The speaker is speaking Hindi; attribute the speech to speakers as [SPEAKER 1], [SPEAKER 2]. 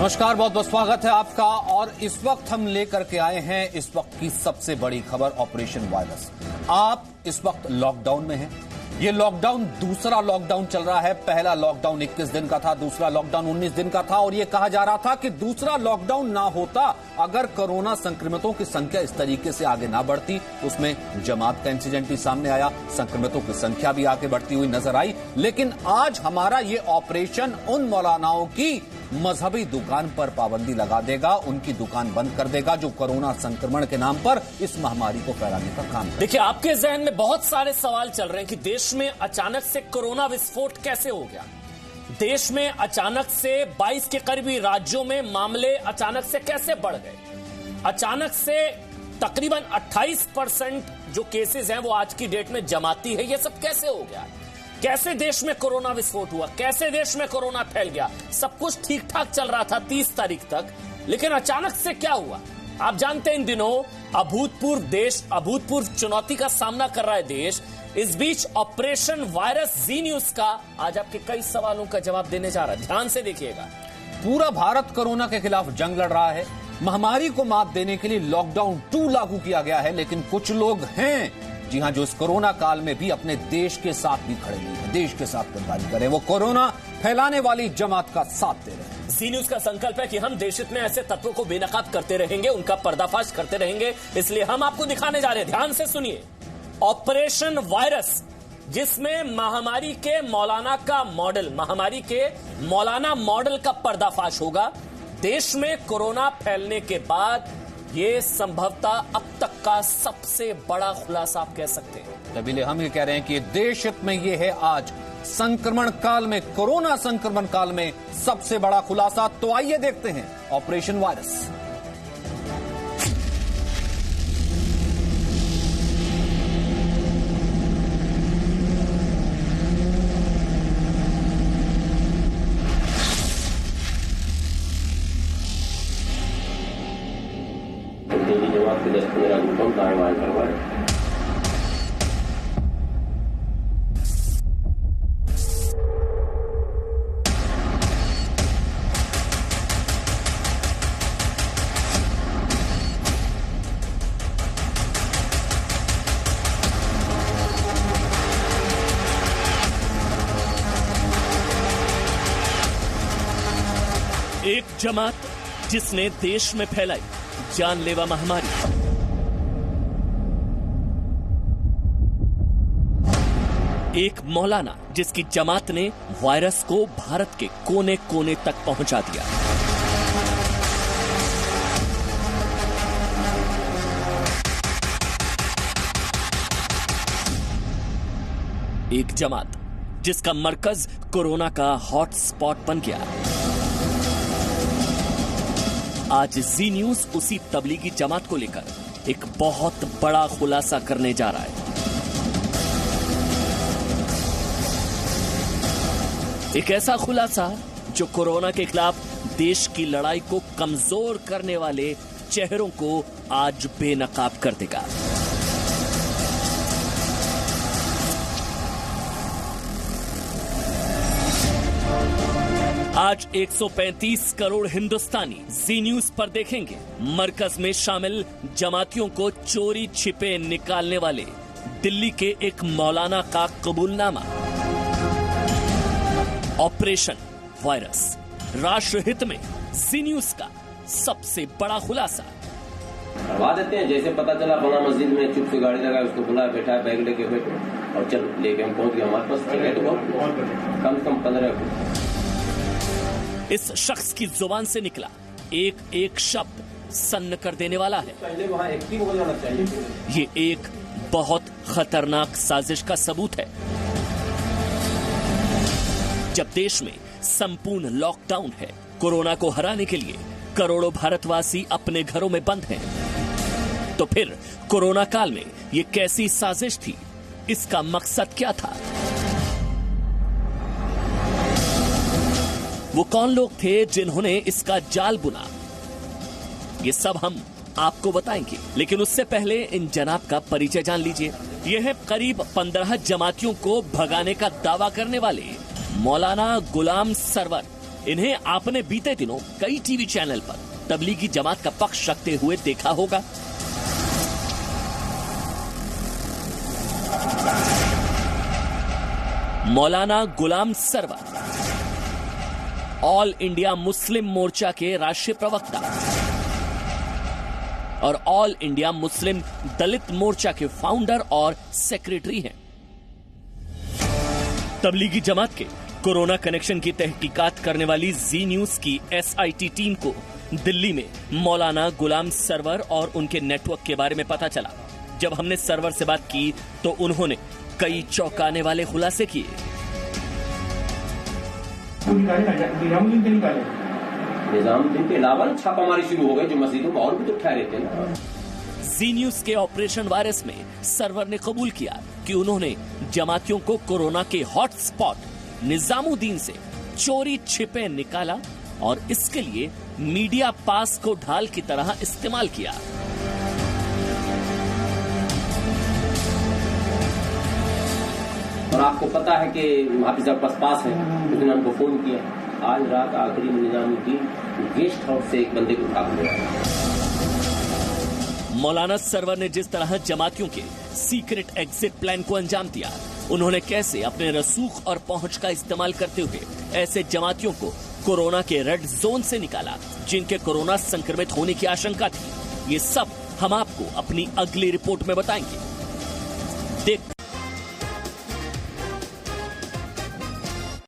[SPEAKER 1] नमस्कार, बहुत बहुत स्वागत है आपका। और इस वक्त हम लेकर के आए हैं इस वक्त की सबसे बड़ी खबर, ऑपरेशन वायरस। आप इस वक्त लॉकडाउन में हैं। ये लॉकडाउन दूसरा लॉकडाउन चल रहा है। पहला लॉकडाउन 21 दिन का था, दूसरा लॉकडाउन 19 दिन का था। और ये कहा जा रहा था कि दूसरा लॉकडाउन ना होता अगर कोरोना संक्रमितों की संख्या इस तरीके से आगे ना बढ़ती। उसमें जमात का इंसिडेंट भी सामने आया, संक्रमितों की संख्या भी आगे बढ़ती हुई नजर आई। लेकिन आज हमारा ये ऑपरेशन उन मौलानाओं की मजहबी दुकान पर पाबंदी लगा देगा, उनकी दुकान बंद कर देगा जो कोरोना संक्रमण के नाम पर इस महामारी को फैलाने का काम है।
[SPEAKER 2] देखिए, आपके जहन में बहुत सारे सवाल चल रहे हैं कि देश में अचानक से कोरोना विस्फोट कैसे हो गया। देश में अचानक से 22 के करीबी राज्यों में मामले अचानक से कैसे बढ़ गए। अचानक से तकरीबन 28% जो केसेस हैं वो आज की डेट में जमाती है। ये सब कैसे हो गया? कैसे देश में कोरोना विस्फोट हुआ? कैसे देश में कोरोना फैल गया? सब कुछ ठीक ठाक चल रहा था 30 तारीख तक, लेकिन अचानक से क्या हुआ? आप जानते हैं इन दिनों अभूतपूर्व चुनौती का सामना कर रहा है देश। इस बीच ऑपरेशन वायरस जी न्यूज का आज आपके कई सवालों का जवाब देने जा रहा है। ध्यान से देखिएगा।
[SPEAKER 1] पूरा भारत कोरोना के खिलाफ जंग लड़ रहा है। महामारी को मात देने के लिए लॉकडाउन 2 लागू किया गया है। लेकिन कुछ लोग हैं, जी हां, जो इस कोरोना काल में भी अपने देश के साथ भी खड़े नहीं हैं, देश के साथ गद्दारी करें। वो कोरोना फैलाने वाली जमात का साथ दे रहे हैं।
[SPEAKER 2] जी न्यूज का संकल्प है कि हम देश हित में ऐसे तत्वों को बेनकाब करते रहेंगे, उनका पर्दाफाश करते रहेंगे। इसलिए हम आपको दिखाने जा रहे हैं, ध्यान से सुनिए, ऑपरेशन वायरस, जिसमें महामारी के मौलाना मॉडल का पर्दाफाश होगा। देश में कोरोना फैलने के बाद ये संभवतः अब तक का सबसे बड़ा खुलासा आप कह सकते हैं।
[SPEAKER 1] तभी हम ये कह रहे हैं कि देश हित में ये है आज संक्रमण काल में, कोरोना संक्रमण काल में सबसे बड़ा खुलासा। तो आइए देखते हैं ऑपरेशन वायरस।
[SPEAKER 3] जमात के 10-15 ग्रुपों का आह्वान करवाए।
[SPEAKER 2] एक जमात जिसने देश में फैलाई जानलेवा महामारी। एक मौलाना जिसकी जमात ने वायरस को भारत के कोने कोने तक पहुंचा दिया। एक जमात जिसका मरकज कोरोना का हॉटस्पॉट बन गया। आज जी न्यूज उसी तबलीगी जमात को लेकर एक बहुत बड़ा खुलासा करने जा रहा है। एक ऐसा खुलासा जो कोरोना के खिलाफ देश की लड़ाई को कमजोर करने वाले चेहरों को आज बेनकाब कर देगा। आज 135 करोड़ हिंदुस्तानी जी न्यूज पर देखेंगे मरकज में शामिल जमातियों को चोरी छिपे निकालने वाले दिल्ली के एक मौलाना का कबूलनामा। ऑपरेशन वायरस, राष्ट्रहित में जी न्यूज का सबसे बड़ा खुलासा।
[SPEAKER 3] करवा देते हैं। जैसे पता चला फला मस्जिद में चुप से गाड़ी लगा, उसको बुलाया, बैठा, बैग लेके बैठो और चल लेके हम पहुंच गए। हमारे पास है तो कम से कम 15।
[SPEAKER 2] इस शख्स की जुबान से निकला एक एक शब्द सन्न कर देने वाला है।
[SPEAKER 3] पहले वहां एक्टिव हो जाना चाहिए।
[SPEAKER 2] ये एक बहुत खतरनाक साजिश का सबूत है। जब देश में संपूर्ण लॉकडाउन है, कोरोना को हराने के लिए करोड़ों भारतवासी अपने घरों में बंद हैं, तो फिर कोरोना काल में ये कैसी साजिश थी? इसका मकसद क्या था? वो कौन लोग थे जिन्होंने इसका जाल बुना? ये सब हम आपको बताएंगे, लेकिन उससे पहले इन जनाब का परिचय जान लीजिए। ये है करीब 15 जमातियों को भगाने का दावा करने वाले मौलाना गुलाम सरवर। इन्हें आपने बीते दिनों कई टीवी चैनल पर तबलीगी जमात का पक्ष रखते हुए देखा होगा। मौलाना गुलाम सरवर ऑल इंडिया मुस्लिम मोर्चा के राष्ट्रीय प्रवक्ता और ऑल इंडिया मुस्लिम दलित मोर्चा के फाउंडर और सेक्रेटरी हैं। तबलीगी जमात के कोरोना कनेक्शन की तहकीकात करने वाली जी न्यूज की SIT टीम को दिल्ली में मौलाना गुलाम सरवर और उनके नेटवर्क के बारे में पता चला। जब हमने सरवर से बात की तो उन्होंने कई चौंकाने वाले खुलासे किए।
[SPEAKER 3] निजामुद्दीन के अलावा छापामारी शुरू हो गई, जो मस्जिदों में और भी तो ठहरे थे ना।
[SPEAKER 2] जी न्यूज के ऑपरेशन वायरस में सरवर ने कबूल किया कि उन्होंने जमातियों को कोरोना के हॉटस्पॉट निजामुद्दीन से चोरी छिपे निकाला और इसके लिए मीडिया पास को ढाल की तरह इस्तेमाल किया।
[SPEAKER 3] और आपको पता है कि हाफिज अब्बास पास है, उसने हमको फोन किया। आज रात आखिरी में निजामुद्दीन गेस्ट हाउस से एक बंदे को उठा लिया।
[SPEAKER 2] मौलाना सरवर ने जिस तरह जमातियों के सीक्रेट एग्जिट प्लान को अंजाम दिया, उन्होंने कैसे अपने रसूख और पहुंच का इस्तेमाल करते हुए ऐसे जमातियों को कोरोना के रेड जोन से निकाला जिनके कोरोना संक्रमित होने की आशंका थी, ये सब हम आपको अपनी अगली रिपोर्ट में बताएंगे। देख